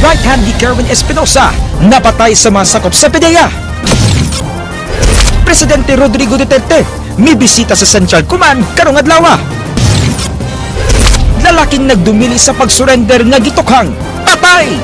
right hand ni Kerwin Espinosa napatay sa mga sakop sa PDEA. Presidente Rodrigo Duterte mibisita sa Central Command karong adlaw. Lalaking nagdumili sa pagsurrender nga gitukhang patay.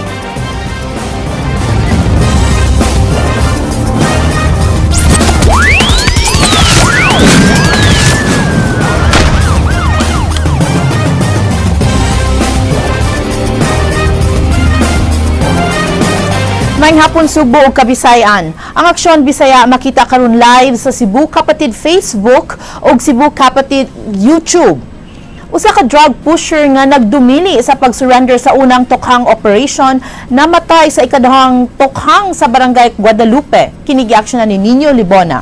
Maayong hapon Subo ug Kabisayan. Ang Aksyon Bisaya makita karon live sa Cebu Kapatid Facebook ug Cebu Kapatid YouTube. Usa ka drug pusher nga nagdumili sa pagsurrender sa unang tukhang operation namatay sa ikaduhang tukhang sa Barangay Guadalupe. Kini gi-aksyonan ni Nino Libona.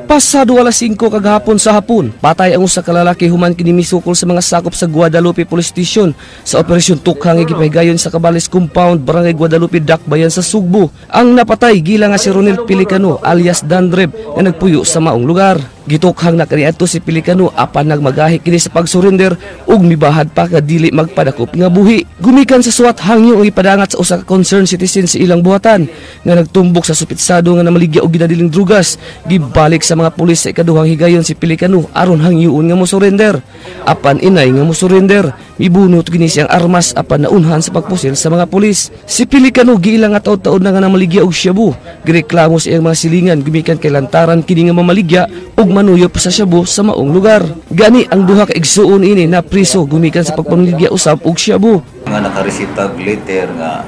Pasado alas 5 kagahapon sa hapon, patay ang usa ka lalaki human kini misukol sa mga sakop sa Guadalupe Police Station sa operasyon tukhang gipahigayon sa Cabalis Compound, Barangay Guadalupe, Dakbayan sa Sugbo. Ang napatay gila nga si Ronel Pelicano alias Dandreb nga nagpuyo sa maong lugar. Gitukhang na kaniadto si Pelicano apan nagmagahi kini sa pagsurrender ug mibahad pa ka dili magpadakop nga buhi. Gumikan sa suwat hangyo ang ipadangat sa usa ka concerned citizen sa ilang buhatan nga nagtumbok sa supitsado nga namaligya og ginadiling drugas. Gibalik sa mga pulis sa ikaduhang higayon si Pelicano aron hangyoon nga mo surrender. Apan inay nga mo surrender, mibunot gini siyang armas apan naunhan sa pagpusil sa mga pulis. Si Pelicano giilang nga taud-taud na nga namaligya og shabu. Gireklamo sa iyang mga silingan gumikan kay lantaran kini nga mamaligya og manuyop sa shabu sa maong lugar. Gani ang duha ka igsuon ini na priso gumikan sa pagpamaligya usab og shabu. Nga nakaresita letter nga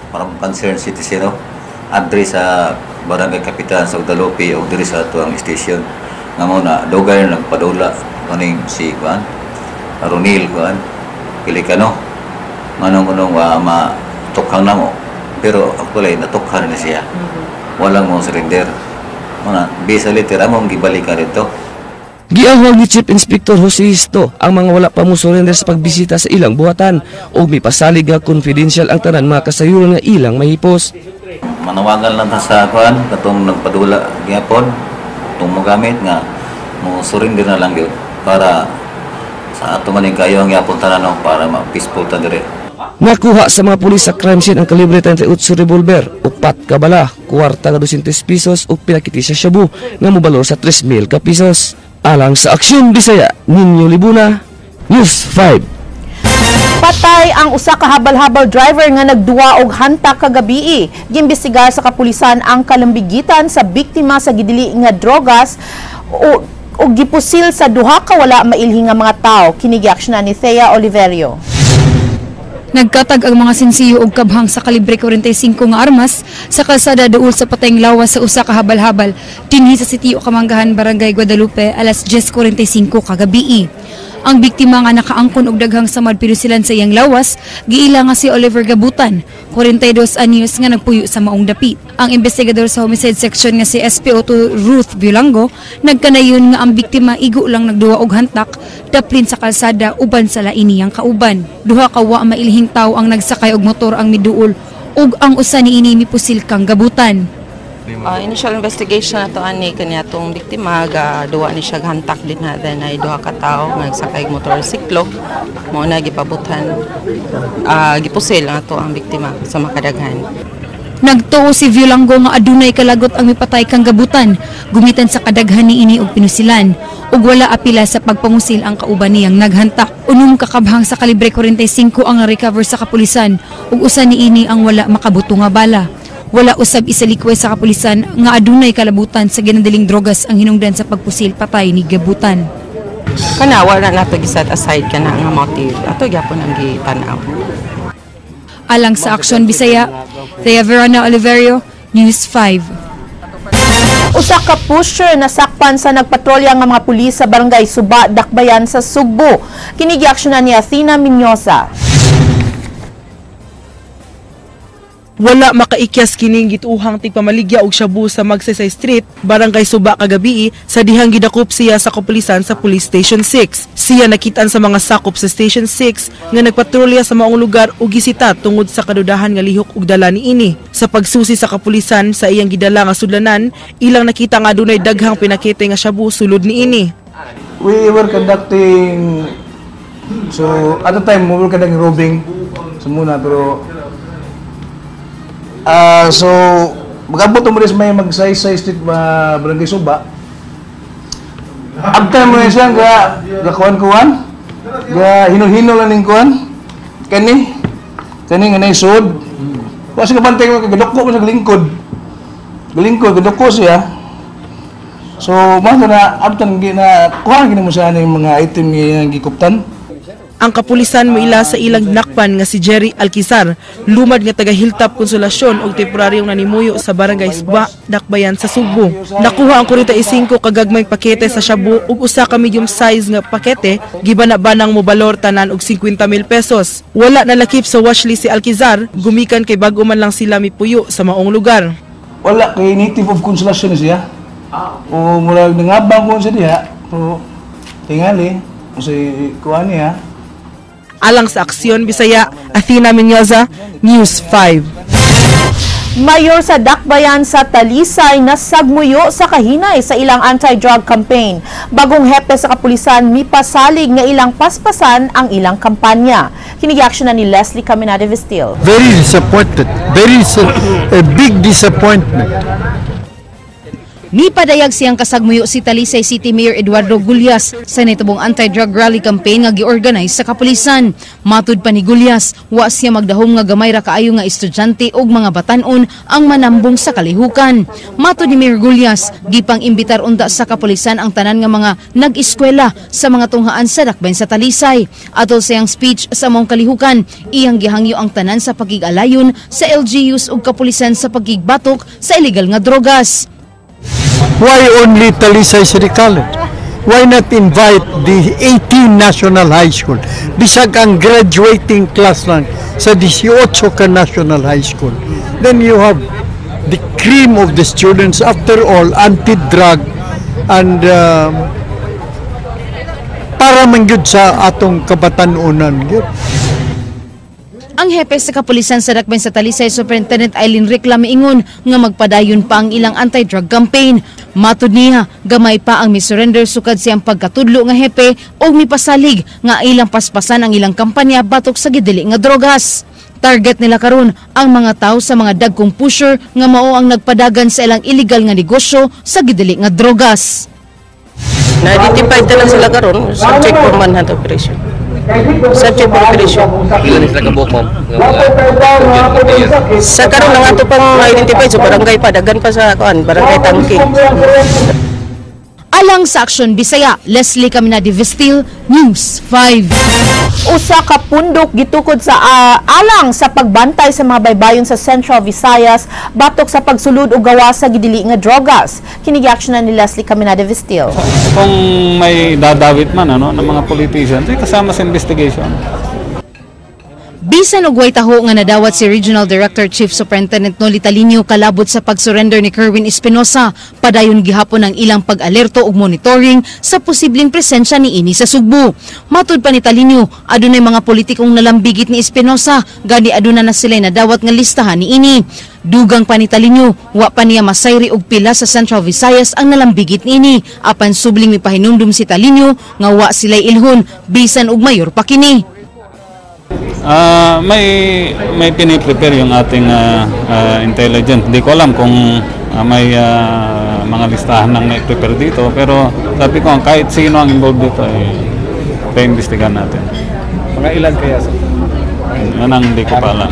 para concerned citizen address sa Barangay Kapitan sa Guadalupe o diri sa tuang station nga mo na dugay nagpadula kaning si kuan Ronil kuan Pelicano manong matukhang na mo pero actually natukhan na siya walang mo surrender mga bisa letter among gibalikan dito. Giawag ni Chief Inspector Jose Histo ang mga wala pa mo surrender sa pagbisita sa ilang buhatan ug mipasalig nga confidential ang tanan mga kasayuran nga ilang mahipos. Manawagan lang sa kuan katong nagpadula gyapon tong mogamit nga mo surrender na lang gyud para sa ato maning kayo ang gyapon tanan para ma-peaceful ta dire. Nakuha sa mga pulis sa crime scene ang kalibre 38 revolver, upat ka bala, kwarta nga 200 pesos ug pinakiti sa shabu nga mobalor sa 3,000 ka pesos. Alang sa Aksyon Bisaya, Nino Libuna, News 5. Patay ang usa ka habal-habal driver nga nagduwa og hantak kagabi. Giimbestigar sa kapulisan ang kalambigitan sa biktima sa gidili nga drogas o gipusil sa duha ka wala mailhi nga mga tawo. Kini gi-aksyonan ni Thea Oliverio. Nagkatag ang mga sinsiyo og kabhang sa kalibre 45 nga armas sa kalsada duol sa patayng lawas sa usa ka habal-habal dinhi sa sitio Kamanggahan, Barangay Guadalupe alas 10:45 kagabi. Ang biktima nga nakaangkon og daghang samad pinusilan sa iyang lawas giila nga si Oliver Gabutan, 42 anyos nga nagpuyo sa maong dapit. Ang investigador sa homicide section nga si SPO2 Ruth Bilango nagkanayon nga ang biktima igo lang nagduwa og hantak daplin sa kalsada uban sa laini ang kauban. Duha ka wa mailhing tawo ang nagsakay og motor ang miduol ug ang usa niini mipusil kang Gabutan. Initial investigation nato ani kaniya tong biktima ga duwa ni siya hantak din na then ay duha ka tawo nga nagsakay og motorsiklo mo na gipabutan gipusil ato ang biktima sa makadaghan. Nagtuo si Violanggo nga adunay kalagot ang mipatay kang Gabutan gumitan sa kadaghan niini og pinusilan ug wala apila sa pagpamusil ang kauban niyang naghantak. Unom kakabhang sa kalibre 45 ang recover sa kapulisan ug usa niini ang wala makabuto nga bala. Wala usab isalikway sa kapulisan nga adunay kalabutan sa ginadiling drogas ang hinungdan sa pagpusil patay ni Gabutan. Kana wala nato giset aside kana nga motive. Ato gyapon ang gitanaw. Alang sa Aksyon Bisaya, Thea Verona Oliverio, News 5. Usa ka pusher nasakpan sa nagpatrolya nga mga pulis sa Barangay Suba, Dakbayan sa Sugbo. Kini gi-aksyonan ni Athena Minyosa. Wala makaikyas kining gituhang tigpamaligya og shabu sa Magsaysay Street, Barangay Suba kagabi sa dihang gidakop siya sa kapulisan sa Police Station 6. Siya nakitaan sa mga sakop sa Station 6 nga nagpatrolya sa maong lugar ug gisita tungod sa kadudahan nga lihok ug dala niini. Sa pagsusi sa kapulisan sa iyang gidala nga sudlanan, ilang nakita nga adunay daghang pinakite nga shabu sulod niini. We were conducting So, at the time, mabul ka naging robing sa muna, pero so, mag-abot mo rin sa may mag-say-say street barangay Suba. After mo rin siya, kuhan-kuhan, hinol-hinol lang ng kuhan, kani nga naisod. Kasi kapantay mo, gadoko mo sa galingkod, gadoko siya. So, mga na, after na, kuhan mo siya yung mga item yung gikuptan. Ang kapulisan moila sa ilang nakpan nga si Jerry Alquizar, lumad nga taga Hilltop Konsolasyon og temporaryong nanimuyo sa barangay Suba, Dakbayan sa Sugbo. Nakuha ang 45 kagagmayng pakete sa shabu ug usa ka medium size nga pakete, gibana-banang mobalor tanan og 50,000 pesos. Wala na lakip sa watchlist si Alquizar, gumikan kay bago man lang sila mipuyo sa maong lugar. Wala kay native of Konsolasyon siya. O mula nangabang ko sa diha, pero tingali, kasi kuha niya. Alang sa Aksyon Bisaya, Athena Menyoza, News 5. Mayor sa Dakbayan sa Talisay nasagmuyo sa kahinay sa ilang anti-drug campaign. Bagong hepe sa kapulisan mipasalig nga ilang paspasan ang ilang kampanya. Kinigiaksyon na ni Leslie Caminade Vistil. Very disappointed. A big disappointment. Nipadayag siyang kasagmuyo si Talisay City Mayor Eduardo Gulyas sa nitubong anti-drug rally campaign nga gi-organize sa kapulisan. Matud pa ni Gulyas, wa siya magdahom nga gamay ra kaayo nga estudyante ug mga batan-on ang manambong sa kalihukan. Matud ni Mayor Gulyas, gipang imbitar unta sa kapulisan ang tanan nga mga nag-eskwela sa mga tunghaan sa Dakbayan sa Talisay. Atol siyang speech sa among kalihukan, iyang gihangyo ang tanan sa pagigalayon sa LGUs ug kapulisan sa pagigbatok sa illegal nga drogas. Why only Talisay City College? Why not invite the 18 National High School? Bisag ang graduating class lang sa 18 ka National High School. Then you have the cream of the students, after all, anti-drug and para man gyud sa atong kabatan-unan gyud. Ang hepe sa kapulisan sa Dakbayan sa Talisay, Superintendent Eileen Recla miingon nga magpadayon pa ang ilang anti-drug campaign. Matud niya, gamay pa ang misurrender sukad siyang pagkatudlo nga hepe o mipasalig nga ilang paspasan ang ilang kampanya batok sa gidili nga drogas. Target nila karon ang mga tao sa mga dagkong pusher nga mao ang nagpadagan sa ilang illegal nga negosyo sa gidili nga drogas. Na-identify na lang sila karon, subject for manhunt operation. Subject for operation. Ilan sila kabuok, ma'am? Sa karon lang ato pang identify sa barangay pa, dagan pa sa barangay Tangking. Alang sa Aksyon Bisaya, Leslie Caminade Vistil, News 5. Usa ka pundok gitukod sa alang sa pagbantay sa mga baybayon sa Central Visayas batok sa pagsulod og gawas sa gidili nga drogas. Kinigiaksyon na ni Leslie Caminade Vistil. Kung may dadawit man ng mga politicians, kasama sa investigation. Bisan og way taho nga nadawat si Regional Director Chief Superintendent Noli Talinio kalabot sa pag-surrender ni Kerwin Espinosa, padayon gihapon ang ilang pag-alerto ug monitoring sa posibleng presensya ni ini sa Sugbo. Matud pa ni Talinio, adunay mga politikong nalambigit ni Espinosa, gani aduna na sila nadawat nga listahan ni ini. Dugang pa ni Talinio, wa pa niya masayri og pila sa Central Visayas ang nalambigit ni ini. Apan subling mipahinumdum si Talinio nga wa sila'y ilhon bisan og mayor pa kini. May piniprepare yung ating intelligence. Hindi ko alam kung may mga listahan ng may-prepare dito, pero sabi ko kahit sino ang involved dito pa-investigan natin. Mga ilan kaya? Yan ang hindi ko pa alam.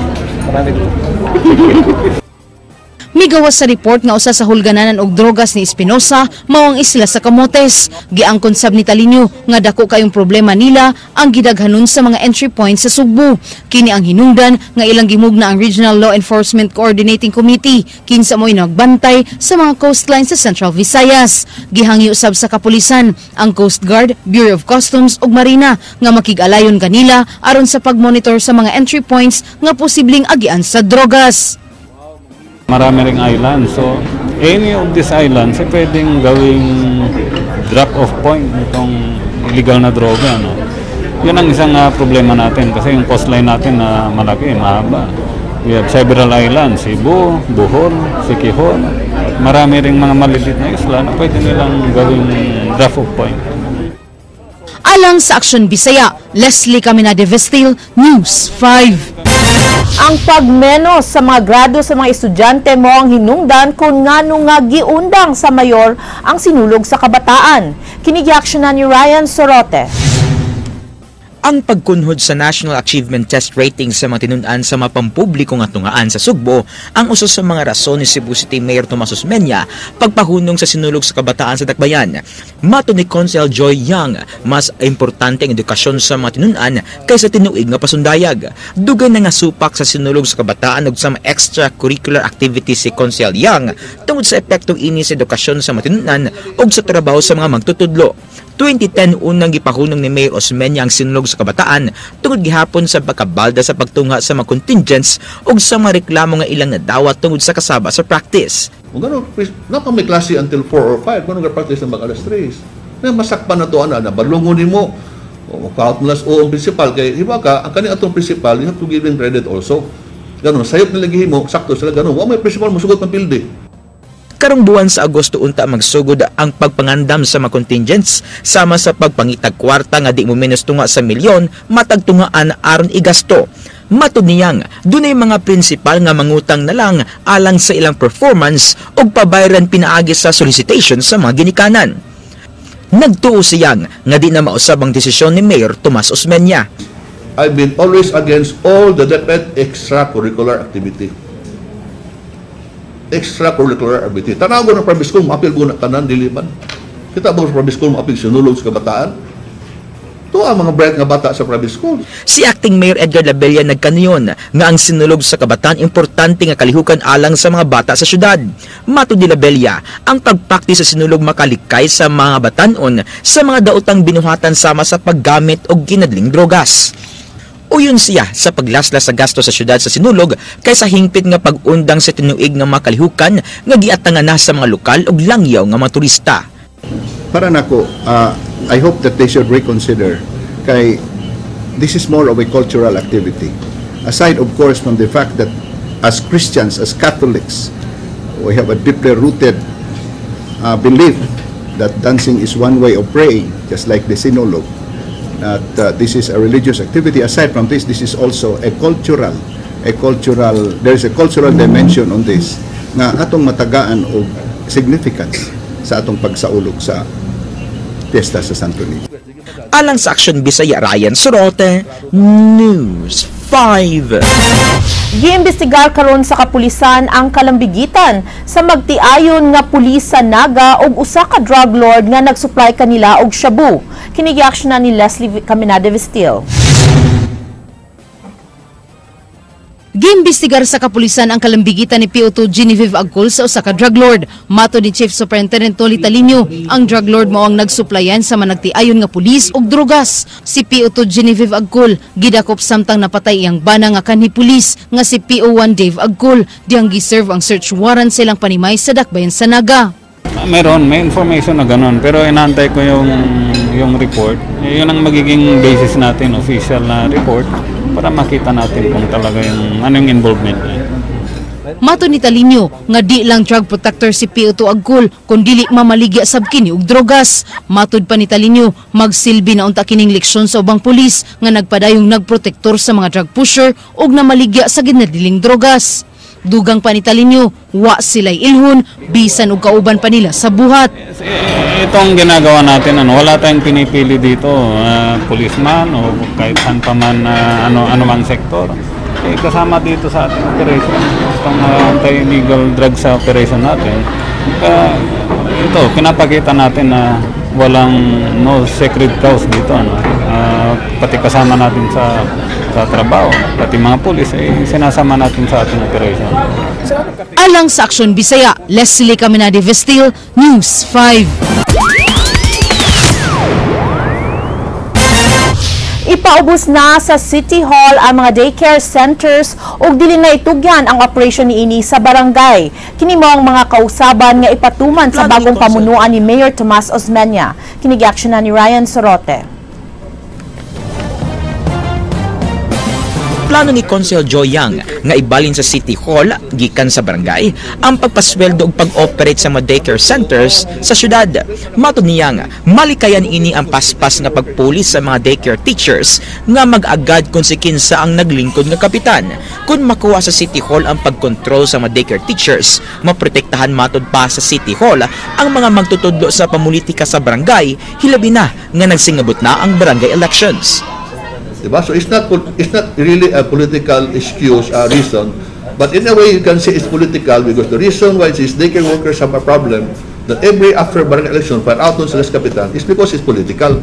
Migawas sa report nga usa sa hulgananan og drogas ni Espinosa mao ang isla sa Camotes. Giangkon sab ni Talinio nga dako kayong problema nila ang gidaghanon sa mga entry points sa Sugbo. Kini ang hinungdan nga ilang gimugna ang Regional Law Enforcement Coordinating Committee kinsa mo'y nagbantay sa mga coastline sa Central Visayas. Gihangyo sab sa kapulisan ang Coast Guard, Bureau of Customs ug Marina nga makig-alayon kanila aron sa pagmonitor sa mga entry points nga posibleng agian sa drogas. Marami ring islands. So, any of these islands ay pwedeng gawing drop-off point itong illegal na droga. No? Yun ang isang problema natin kasi yung coastline natin na malaki, mahaba. We have several islands, Cebu, Bohol, Siquijor. Marami ring mga maliliit na isla na pwede nilang gawing drop-off point. Alang sa Aksyon Bisaya, Leslie Caminade Vestil, News 5. Ang pagmenos sa mga grado sa mga estudyante mo ang hinungdan kung ngano nga giundang sa mayor ang sinulog sa kabataan. Kinigiaksyonan ni Ryan Sorote. Ang pagkunhod sa National Achievement Test Rating sa mga tinunan sa mapampubliko nga tungaan sa Sugbo ang uso sa mga rason ni Cebu City Mayor Tomas Osmeña pagpahunong sa sinulog sa kabataan sa Dakbayan. Mato ni Consel Joy Young, mas importante ang edukasyon sa mga tinunan kaysa tinuig nga pasundayag. Dugay na nga supak sa sinulog sa kabataan ug sa mga extracurricular activities si Consel Young tungod sa epektong ini sa edukasyon sa mga tinunan ug sa trabaho sa mga magtutudlo. 2010 unang gipahunong ni Mayor Osmeña ang sinulog sa kabataan tungod gihapon sa pagkabalda sa pagtunga sa mga contingents ug sa mga reklamo nga ilang nadawat tungod sa kasaba sa practice. Kung gano'n, na may klase until 4 or 5, kung nag-practice ng mag-alas 3. Na masakpan na to, na balungunin mo, o kahit malas o ang principal, kaya iba ka, ang kanina atong principal, you have to give them credit also. Gano'n, sayop nilagay mo, sakto sila gano'n, may principal mo, sugot ng pilde. Karong buwan sa Agosto unta magsugod ang pagpangandam sa mga contingents sama sa pagpangitag kwarta nga di mo menos tunga sa milyon matag tungaan aron igasto. Matud niyang dunay mga prinsipal nga mangutang na lang alang sa ilang performance ug pabayran pinaagi sa solicitation sa mga ginikanan. Nagtuo siyang nga di na mausab ang desisyon ni Mayor Tomas Osmeña. I've been always against all the DepEd extracurricular activity. Extracurricular activity. Tanago ng private school, maapil ko na kanan, diliban. Kita ba sa private school, maapil sinulog sa kabataan? Ito ang mga bright nga bata sa private school. Si Acting Mayor Edgar Labella nagkaniyon nga ang sinulog sa kabataan importante nga kalihukan alang sa mga bata sa syudad. Matud ni Labella, ang pagpakti sa sinulog makalikay sa mga batanon sa mga daotang binuhatan sama sa paggamit og kinadling drogas. Uyon siya sa paglaslas sa gasto sa syudad sa sinulog kaysa hingpit nga pag-undang sa tinuig nga makalihukan nga giatangan na sa mga lokal ug langyaw nga mga turista. Para nako, I hope that they should reconsider kay this is more of a cultural activity. Aside of course from the fact that as Christians, as Catholics, we have a deeply rooted belief that dancing is one way of praying, just like the sinulog. That this is a religious activity. Aside from this, this is also a cultural, there is a cultural dimension on this nga atong matagaan og significance sa atong pagsaulog sa Fiesta sa Santo Niño. Alang sa Aksyon Bisaya, Ryan Sorote, News 5. Giimbestigar karon sa kapulisan ang kalambigitan sa magtiayon nga pulis sa Naga og usa ka drug lord nga nagsupply kanila og shabu. Kinigiaksyonan ni Leslie Caminade Vestil. Giimbestigar sa kapulisan ang kalambigitan ni PO2 Genevieve Agcol sa usa ka drug lord. Mato ni Chief Superintendent Toli Talinio, ang drug lord mao ang nagsuplayan sa managtiayon nga pulis og drogas. Si PO2 Genevieve Agcol gidakop samtang napatay iyang bana nga kanhi pulis nga si PO1 Dave Agcol diyang giserve ang search warrant silang panimay sa Dakbayan sa Naga. May information na gano'n, pero inaantay ko yung report. Yun ang magiging basis natin, official na report, para makita natin kung talaga yung involvement niya. Mato ni Talinio nga di lang drug protector si PO2 Agcol kundi mamaligya sab kini og drogas. Matud pa ni Talinio magsilbi na unta kining leksyon sa ubang pulis nga nagpadayong nagprotektor sa mga drug pusher og namaligya sa ginadiling drogas. Dugang pa ni Talinio, wa sila'y ilhon, bisan og kauban pa nila sa buhat. Itong ginagawa natin, wala tayong pinipili dito, policeman o kahit saan pa man, ano mang sektor. Kasama dito sa ating operation, itong anti-illegal drugs sa operation natin. Ito, pinapakita natin na walang no sacred cows dito. Pati kasama natin sa trabaho, pati mga pulis, sinasama natin sa ating operation. Alang sa Aksyon Bisaya, Leslie Caminade Vestil, News 5. Ipaubos na sa City Hall ang mga daycare centers ug dili na itugyan ang operasyon niini sa barangay. Kini mo ang mga kausaban nga ipatuman sa bagong pamunuan ni Mayor Tomas Osmeña. Kinigiaksyonan ni Ryan Sorote. Plano ni Consel Joy Yang nga ibalin sa City Hall gikan sa barangay ang pagpasweldo ug pag-operate sa mga daycare centers sa syudad. Matud ni Yang, malikayan ini ang paspas nga pagpulis sa mga daycare teachers nga mag-agad kung si kinsa ang naglingkod nga kapitan. Kung makuha sa City Hall ang pagkontrol sa mga daycare teachers, maprotektahan matud pa sa City Hall ang mga magtutudlo sa pamulitika sa barangay, hilabi na nga nagsingabot na ang barangay elections. Diba? So it's not really a political excuse, reason, but in a way you can say it's political because the reason why these daycare workers have a problem that after barangay election para out sa kapitan is because it's political.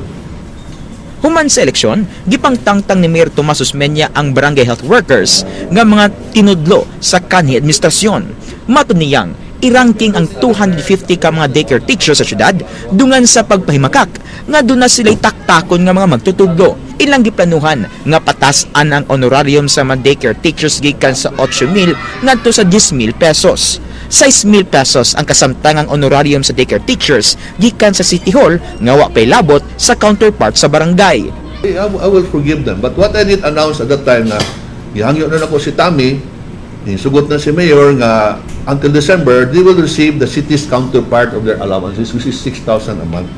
Human sa eleksyon, gipangtangtang ni Mayor Tomas Osmeña ang barangay health workers nga mga tinudlo sa kanhi administrasyon. Matud ni Yang, i-ranking ang 250 ka mga daycare teachers sa syudad dungan sa pagpahimakak nga doon na sila'y taktakon nga mga magtutudlo. Ilang giplanuhan nga patasan ang honorarium sa mga daycare teachers gikan sa 8,000 ngadto sa 10,000 pesos. 6,000 pesos ang kasamtangang honorarium sa daycare teachers gikan sa City Hall nga wa pay labot sa counterpart sa barangay. I will forgive them, but what I did announce at that time na ihangyo na ako si Tammy, sugot na si Mayor nga until December they will receive the city's counterpart of their allowances, which is 6,000 a month.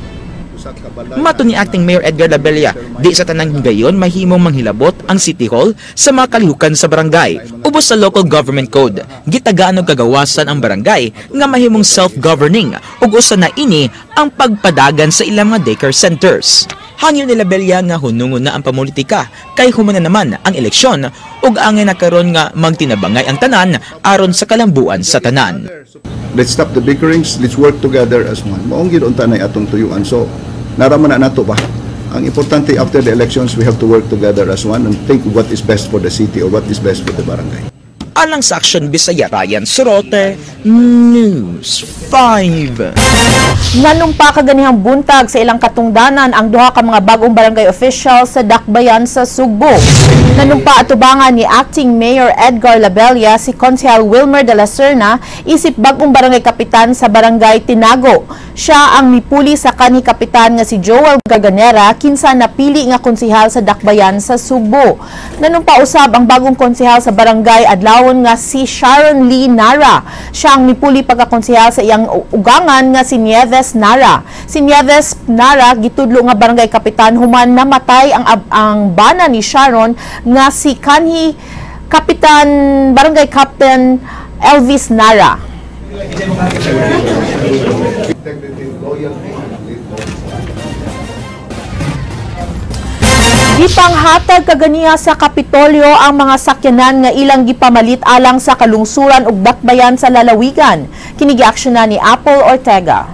Matud ni Acting Mayor Edgar Labella, di sa tanang gayon mahimong manghilabot ang City Hall sa mga kalihukan sa barangay. Ubos sa Local Government Code, gitagaan og kagawasan ang barangay nga mahimong self-governing ug usa na ini ang pagpadagan sa ilang mga daycare centers. Hangyo ni Labella nga hunungon na ang pamulitika kay humana naman ang eleksyon ug angay nakaron nga magtinabangay ang tanan aron sa kalambuan sa tanan. Let's stop the bickerings, let's work together as one. Maong gid unta nay atong tuyuan. So naraman na nato ba? Ang importante after the elections, we have to work together as one and think what is best for the city or what is best for the barangay. Alang sa Aksyon Bisaya, Ryan Sorote, News 5. Nanumpa kaganihang buntag sa ilang katungdanan ang duha ka mga bagong barangay official sa Dakbayan sa Sugbo. Nanumpa atubangan ni Acting Mayor Edgar Labella si Konsehal Wilmer de la Serna isip bagong barangay kapitan sa barangay Tinago. Siya ang mipuli sa kanhi kapitan nga si Joel Gaganera kinsa napili nga konsehal sa Dakbayan sa Sugbo. Nanumpa usab ang bagong konsehal sa barangay adlawon nga si Sharon Lee Nara. Siya ang mipuli pagkakonsehal sa iyang ugangan nga si Nieves Nara. Si Nieves Nara gitudlo nga barangay kapitan human namatay ang bana ni Sharon nga si kanhi kapitan barangay captain Elvis Nara. Gipanghatag kaganiya sa Kapitolyo ang mga sakyanan nga ilang gipamalit alang sa kalungsuran ug dakbayan sa lalawigan. Kini giaksyonan ni Apple Ortega.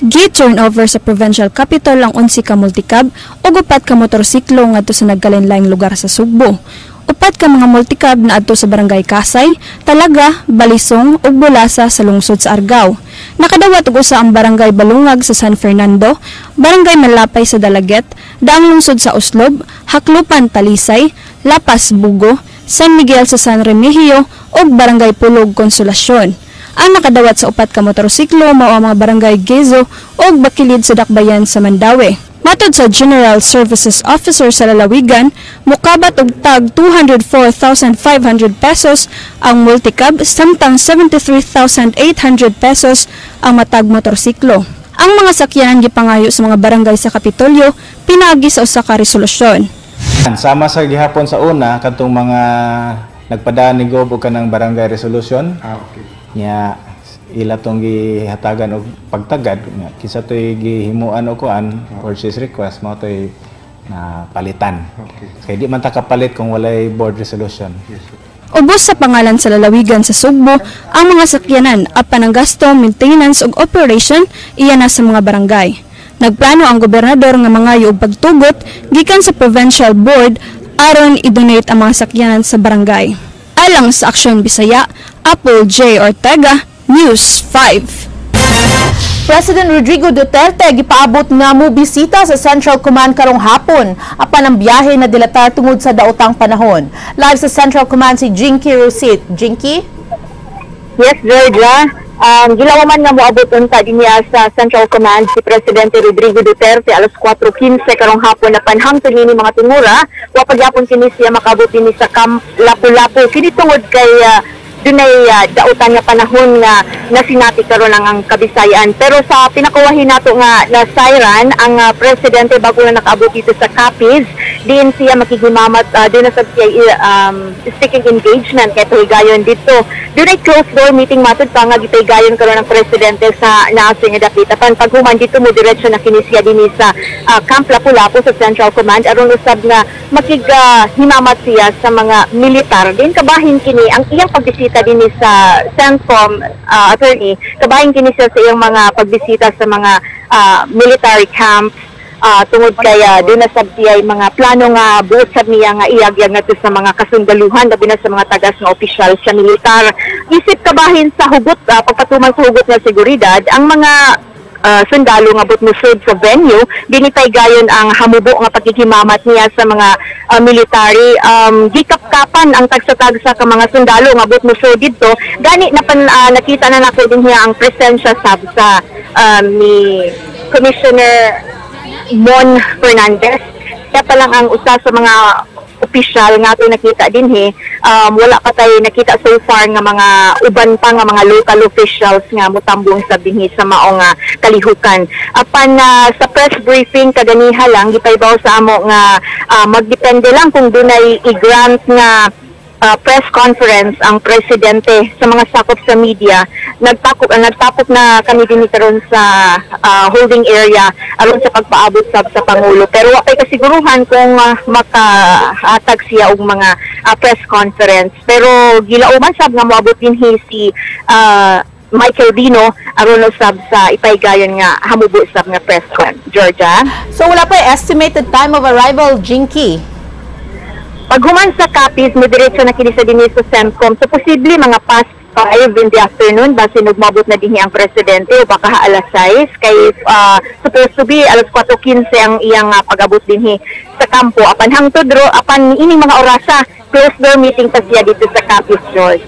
Gi-turnover sa Provincial Capitol ang 11 ka multicab ug 4 ka motorsiklo ngadto sa nagkalain-laing lugar sa Sugbo. 4 ka mga multicab na adto sa Barangay Kasay, Talaga, Balisong ug Bulasa sa lungsod sa Argao. Nakadawat og usa ang Barangay Balungag sa San Fernando, Barangay Malapay sa Dalaget, daang lungsod sa Uslob, Haklupan Talisay, Lapas Bugo, San Miguel sa San Remigio ug Barangay Pulog Konsolasyon. Ang nakadawat sa 4 ka motorsiklo mao ang mga Barangay Gezo ug Bakilid sa Dakbayan sa Mandawi. Matod sa General Services Officer sa lalawigan, mukabat og tag 204,500 pesos ang multicab samtang 73,800 pesos ang matag motorsiklo. Ang mga sakyanan gipangayo sa mga barangay sa Kapitolyo pinaagi sa usa ka resolusyon. Sama sa gihapon sa una kadtong mga nagpadaan ni Gob og kanang barangay resolution. Nya ila tong gihatagan og pagtagad nga kinsa toy gihimuan og kuan purchase request mo toy na palitan. Kay di man ta kapalit kung walay board resolution. Ubos sa pangalan sa lalawigan sa Sugbo ang mga sakyanan apan ang gasto, maintenance ug operation iya na sa mga barangay. Nagplano ang gobernador nga mangayo og pagtugot gikan sa provincial board aron i-donate ang mga sakyanan sa barangay. Alang sa Aksyon Bisaya, Apple J. Ortega, News 5. President Rodrigo Duterte gipaabot nga mobisita sa Central Command karong hapon apan ang biyahe na dilatar tungod sa daotang panahon. Live sa Central Command si Jinky Rosit. Jinky? Yes, Georgia. Gilawaman nga moabot unta dinya sa Central Command si Presidente Rodrigo Duterte alas 4:15 karong hapon na panhangtod nini mga tungura wa pagyapon kini siya makabot dinhi sa Camp Lapu-Lapu kini tungod kay dunay dautan nga panahon nga nasinati karon ang Kabisayan. Pero sa pinakawahin nato nga na siren ang presidente bago na nakaabot dito sa Capiz, din siya makihimamat din na sa speaking engagement kay higayon dito. Dunay closed door meeting matod pa nga gipahigayon karon ang presidente sa naasing dapita pan paghuman dito mo diretso na kini siya dinhi sa Camp Lapu-Lapu sa Central Command aron usab nga makihimamat siya sa mga militar. Din kabahin kini ang iyang pagbisita dinhi sa CENTCOM attorney, kabahin kini siya sa iyang mga pagbisita sa mga military camps tungod kaya doon na sabtiyay mga plano nga buot sab niya nga iyag nga sa mga kasundaluhan labi na sa mga tagas nga opisyal sa militar. Isip kabahin sa hugot pagpatuman sa hugot nga seguridad ang mga sundalo nga but musod sa venue dinitay gayon ang hamubo nga pagkikimamat niya sa mga military gikapkapan ang tagsa-tagsa ka mga sundalo nga but musod dito gani na nakita na nako din niya ang presensya sa ni Commissioner Mon Fernandez kaya pa lang ang usa sa mga opisyal nga ito nakita din wala pa tayo nakita so far nga mga uban pa nga mga local officials nga mutambong sa binhi sa maong kalihukan. Apan sa press briefing kaganiha lang gipaybaw sa amo nga magdepende lang kung dunay i-grant nga press conference ang presidente sa mga sakop sa media. Nagtapok na kami din karon sa holding area aron sa pagpaabot sa Pangulo. Pero wa pay kasiguruhan kung makahatag siya og mga press conference. Pero gilauman sab nga moabot din si Michael Dino aron usab sa ipaygayon nga hamubo sab nga press con. Georgia. So wala pa estimated time of arrival, Jinky? Paghuman sa Capiz, mo diretso na kini sa dinhi sa CENTCOM. So posible mga past 5 in the afternoon base nagmabot na dinhi ang presidente o baka alas 6 kay supposed to be alas 4:15 ang iyang pag-abot dinhi sa kampo. Apan hangtod apan ining mga orasa closed door meeting pa siya dito sa Capiz, George.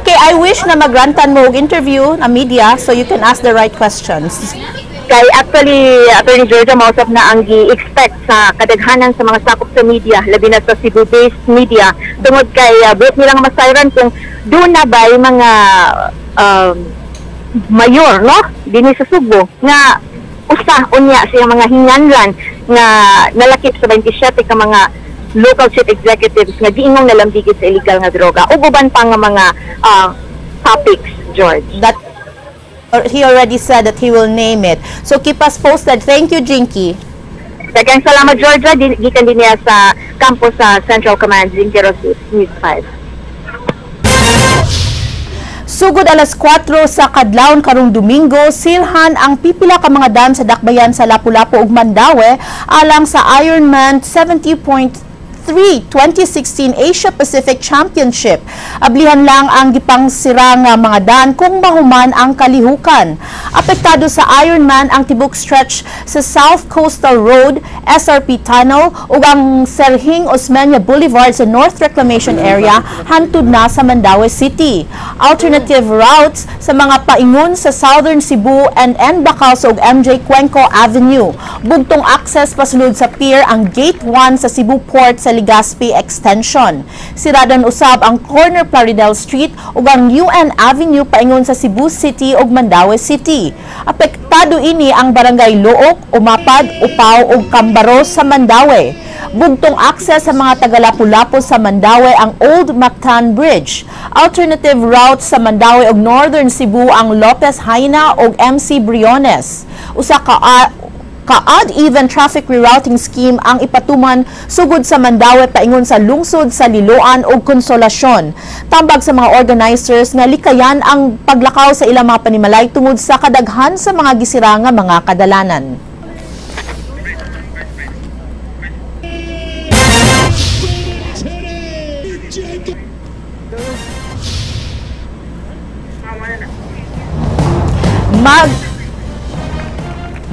Okay, I wish na magrantan mo og interview na media so you can ask the right questions. Kay actually, Attorney Georgia, mausap na ang gi-expect sa kadaghanan sa mga sakop sa media, labi na sa Cebu-based media, tungod kay buot nilang masayran kung doon na ba yung mga mayor, no? Dini sa Subo, nga unya siya mga hinganlan nga nalakip sa 27 ka mga local chief executives nga giingong nalambigit sa illegal nga droga o uban pa nga mga topics, George. That he already said that he will name it. So keep us posted. Thank you, Jinky. Daghang salamat, Georgia. Gikan din niya sa kampo sa Central Command, Jinky Rosus, News 5. Sugod alas 4 sa kadlawon karong Domingo, silhan ang pipila ka mga dam sa dakbayan sa Lapu-Lapu ug Mandaue alang sa Ironman 70.3 2016 Asia Pacific Championship. Ablihan lang ang gipangsira nga mga daan kung mahuman ang kalihukan. Apektado sa Ironman ang tibok stretch sa South Coastal Road, SRP Tunnel ug ang Serhing Osmeña Boulevard sa North Reclamation Area hangtod na sa Mandaue City. Alternative routes sa mga paingon sa Southern Cebu and Bakal ug MJ Cuenco Avenue. Bugtong access pasulod sa pier ang Gate 1 sa Cebu Port sa Legazpi Extension. Siradan usab ang corner Plaridel Street ug ang UN Avenue paingon sa Cebu City ug Mandaue City. Apektado ini ang barangay Look, Umapad, Upaw ug Cambaros sa Mandaue. Bugtong access sa mga taga-Lapu-Lapu sa Mandaue ang Old Mactan Bridge. Alternative routes sa Mandaue ug Northern Cebu ang Lopez Haina ug MC Briones. Usa ka odd-even traffic rerouting scheme ang ipatuman sugod sa Mandaue paingon sa lungsod sa Liloan ug Konsolasyon. Tambag sa mga organizers nga likayan ang paglakaw sa ilang mga panimalay tungod sa kadaghan sa mga gisira nga mga kadalanan.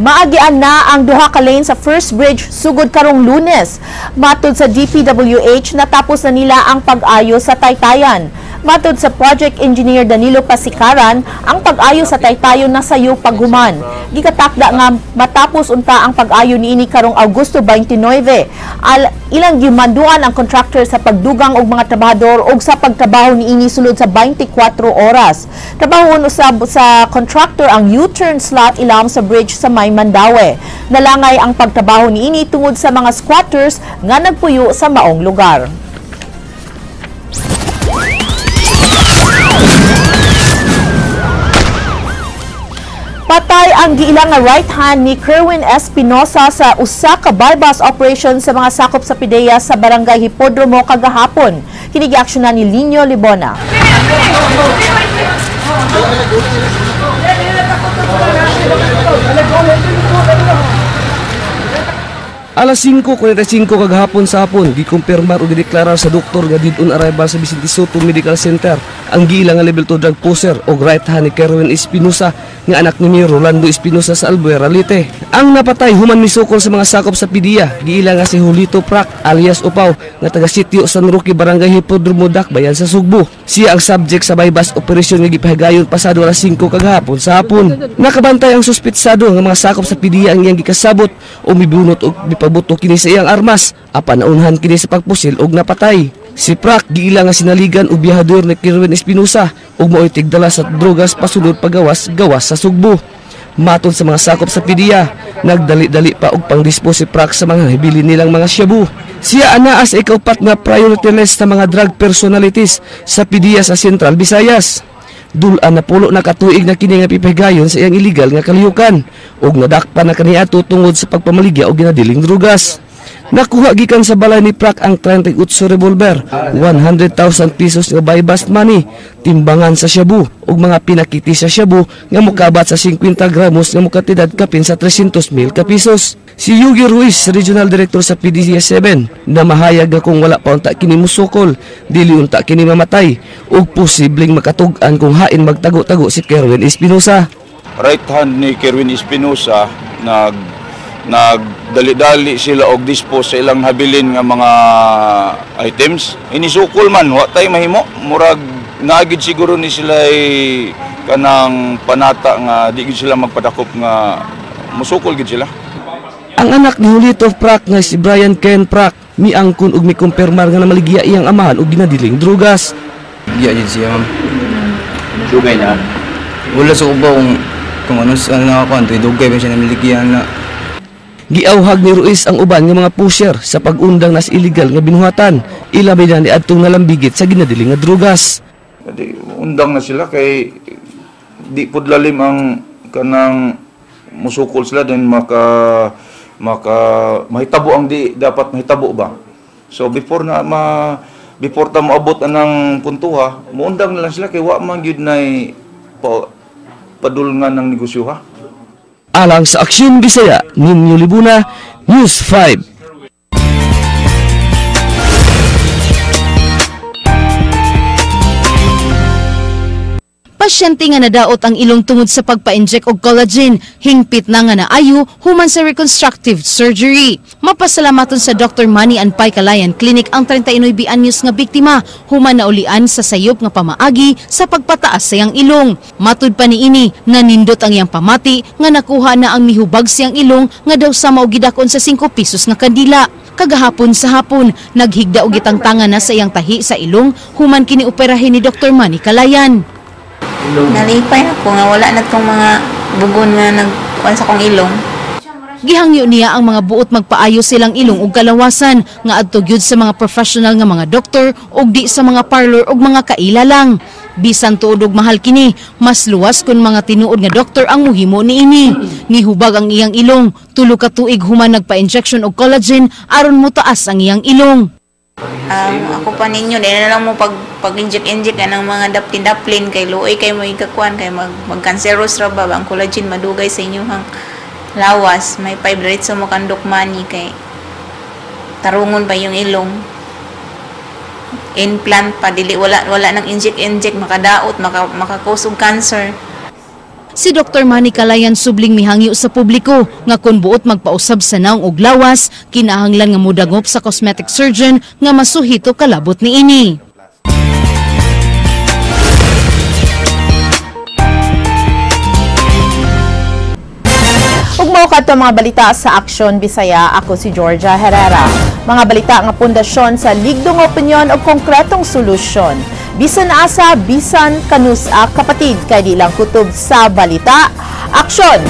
Maagian na ang duha ka lane sa First Bridge sugod karong Lunes. Matod sa DPWH, natapos na nila ang pag-ayo sa Taytayan. Matod sa project engineer Danilo Pasikaran, ang pag-ayo sa taytayon na sayo paghuman. Gikatakda nga matapos unta ang pag-ayo niini karong Agosto 29. Ilang gimanduan ang contractor sa pagdugang og mga trabahador og sa pagtrabaho niini sulod sa 24 oras. Trabahon usab sa contractor ang U-turn slot ilam sa bridge sa May Mandaue. Nalangay ang pagtrabaho niini tungod sa mga squatters nga nagpuyo sa maong lugar. Patay ang giilang nga right hand ni Kerwin Espinosa sa usa ka bypass operation sa mga sakop sa PIDEA sa Barangay Hipodromo kagahapon. Kini giaksyonan ni Linyo Libona. Alas 5:45 kagahapon sa hapon, gikumpirmar o gideklarar sa doktor nga did-on arrival sa Vicente Soto Medical Center ang giilang nga level 2 drug poser o right hand ni Kerwin Espinosa nga anak ni Mayor Rolando Espinosa sa Albuera, Leyte. Ang napatay human misukol sa mga sakop sa PIDEA, giilang nga si Julito Prac alias Upaw nga taga Sitio San Roque, Barangay Hipodromo, Dakbayan sa Sugbo. Siya ang subject sa bypass operation nga gipahagayon pasado alas 5 kagahapon sa hapon. Nakabantay ang suspitsado nga mga sakop sa PIDEA ang iyang gikasabot o mibunot o pabuto kini sa iyang armas, apan naunhan kini sa pagpusil og napatay. Si Prac giila nga sinaligan og biyahador ni Kerwin Espinosa ug mao'y tigdala sa drogas pasunod pagawas-gawas sa Sugbo. Matod sa mga sakop sa PIDEA, nagdali-dali pa og pangdispose si Prac sa mga hibilin nilang mga shabu. Siya anaa sa ikaupat nga priority list sa mga drug personalities sa PIDEA sa Central Visayas. Dulan na pulo na katuig na kini nga pipahigayon sa iyang illegal nga kaliyukan ug nadakpan na kaniadto tungod sa pagpamaligya og ginadiling drugas. Nakuha gikan sa balay ni Prac ang 38 revolver, 100,000 pesos nga bypass money, timbangan sa shabu ug mga pinakiti sa shabu nga mokabat sa 50 gramos nga mokatidad kapin sa 300,000 ka pesos. Si Yugi Ruiz, Regional Director sa PIDEA 7, na mahayag nga kung wala pa unta kini musukol, dili unta kini mamatay ug posibleng makatug-an kung hain magtago-tago si Kerwin Espinosa. Right hand ni Kerwin Espinosa nagdali-dali sila og dispose sa ilang habilin nga mga items. Inisukol man wa tay mahimo, murag naagid siguro ni sila kanang panata nga di gid sila magpadakop nga musukol gid sila. Ang anak ni Julito Prac nga si Brian Ken Prac miangkon ug mikumpirmar nga namaligya iyang amahan og ginadiling drugas. Giya jud siya, ma'am. Dugay na. Wala sa ubaw kung ano sa nakakuan, dugay ba siya namaligya na. Giawhag ni Ruiz ang uban nga mga pusher sa pag-undang nas illegal nga binuhatan. Ilabay na ni adtong nalambigit sa ginadiling nga drugas. Undang na sila kay di pud lalim ang kanang musukol sila din maka mahitabo ang di dapat mahitabo ba. So before ta moabot anang puntuha, muundang na lang sila kay wa man gyud nay padulngan ng negosyo ha. Alang sa Aksyon Bisaya, Ninyo Libuna, News 5. Pasyente nga nadaot ang ilong tungod sa pagpa-inject og collagen, hingpit na nga naayo human sa reconstructive surgery. Mapasalamaton sa Dr. Manny Anpay Calayan Clinic ang 39 anyos nga biktima human naulian sa sayop nga pamaagi sa pagpataas sa iyang ilong. Matud pa niini, nanindot ang iyang pamati nga nakuha na ang mihubag siyang ilong nga daw sa mao gidakon sa 5 pesos nga kandila. Kagahapon sa hapon, naghigda og gitangtangan na sa iyang tahi sa ilong human kini operahin ni Dr. Manny Calayan. Nalipay ako nga wala na tong mga bugon nga nagkuan sa kong ilong. Gihangyo niya ang mga buot magpaayo silang ilong ug kalawasan nga adto gyud sa mga professional nga mga doktor ug di sa mga parlor ug mga kaila lang. Bisan tuod og mahal kini, mas luwas kun mga tinuod nga doktor ang muhimo niini. Nihubag ang iyang ilong, 3 ka tuig human nagpa-injection og collagen aron motaas ang iyang ilong. Ako pa ninyo, dahil na lang mo pag-inject ng mga daptin-daplin kay luoy kay mo ikakuan kay mag-cancerous ra ba ang collagen madugay sa inyong lawas. May 5 diretso mo kandok mani kay tarungon pa yung ilong. Implant pa dili wala nang inject makadaot makakusog cancer. Si Dr. Manny Calayan subling mihangyo sa publiko nga kun buot magpausab sa naong og lawas, kinahanglan nga mudagop sa cosmetic surgeon nga masuhito kalabot niini. Amo kadto mga balita sa Aksyon Bisaya, ako si Georgia Herrera. Mga balita nga pundasyon sa ligdong opinyon o konkretong solusyon. Bisan asa, bisan kanusa kapatid, kay di lang kutob sa balita. Aksyon!